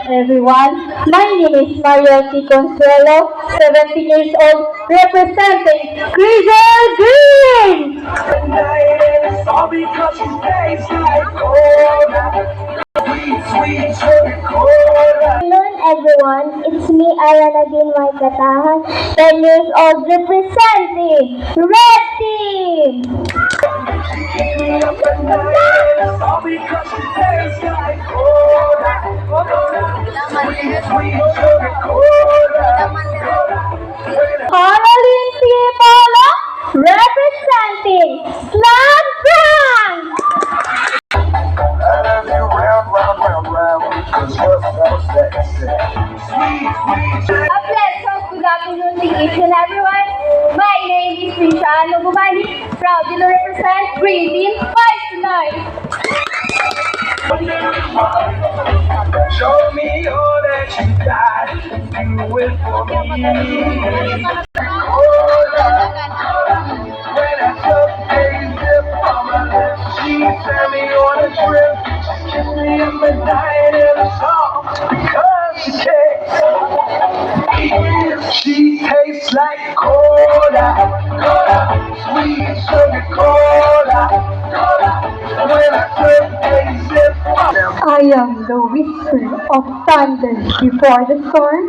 Everyone, my name is Marielty Consuelo, 17 years old, representing Crystal Green. Hello everyone, it's me Ayan again, my katahan, 10 years old, representing Red Team. Caroline Polo, representing Slam Bang. A pleasant good afternoon to each and everyone. My name is Risha Nogumani, proudly represent Green Team 5 tonight. Show me all that you got, do it for me. When I took a sip from her lips, she sent me on a trip. She kissed me in the night in a song because she cares. She tastes like cola, cola, sweet sugar cola, cola. When I took a sip from her. I am the whisper of thunder before the storm.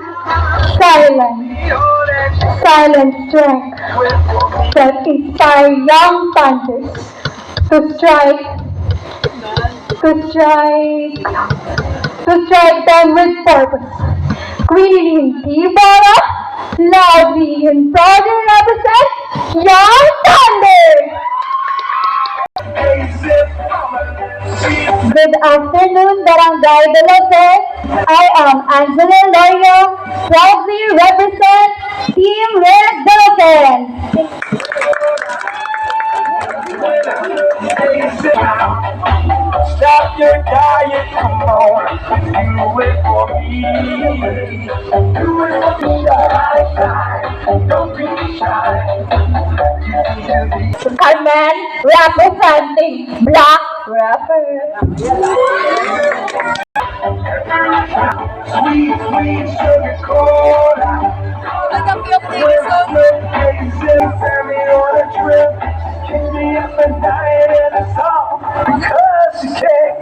Silent strength that inspire young thunder to strike, to strike, to strike them with purpose. Queen Tibara, loudly and proudly represent young thunder. Good afternoon, Barangay Dalasan. I am Angela Loyo, proudly represent Team Red Dalasan. Stop your diet, come on, do it for me. Do it for me, shine, don't be shy. Carmen, representing Black Rapper. Sweet, sweet sugar cola. Send me on a trip. Kick me up and night in a song. Because you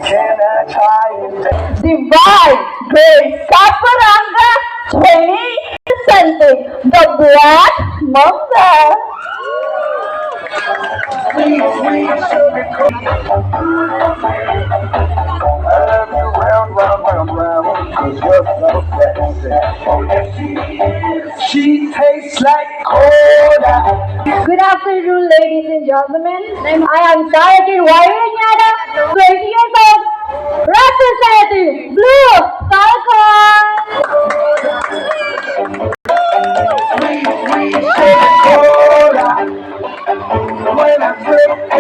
can I try it? Divide, Grace Caparanga, 20 the Black Mamba. Sweet, sweet sugar cola. I love you round, round, round, round. Cause you're so sexy. Oh, yes, she is. She tastes like cola. Good afternoon, ladies and gentlemen. I am Sergeant Wayanyada, 20 years old, representing Blue Falcon. Sweet, sweet sugar cola. When I trip, a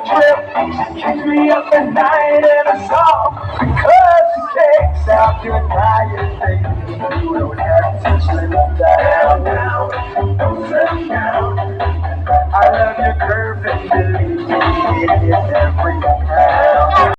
trip, she kicks me up at night in a song. Because she takes out your diet, baby. You don't have to slim down, don't slim down. I love your curves and believe it is every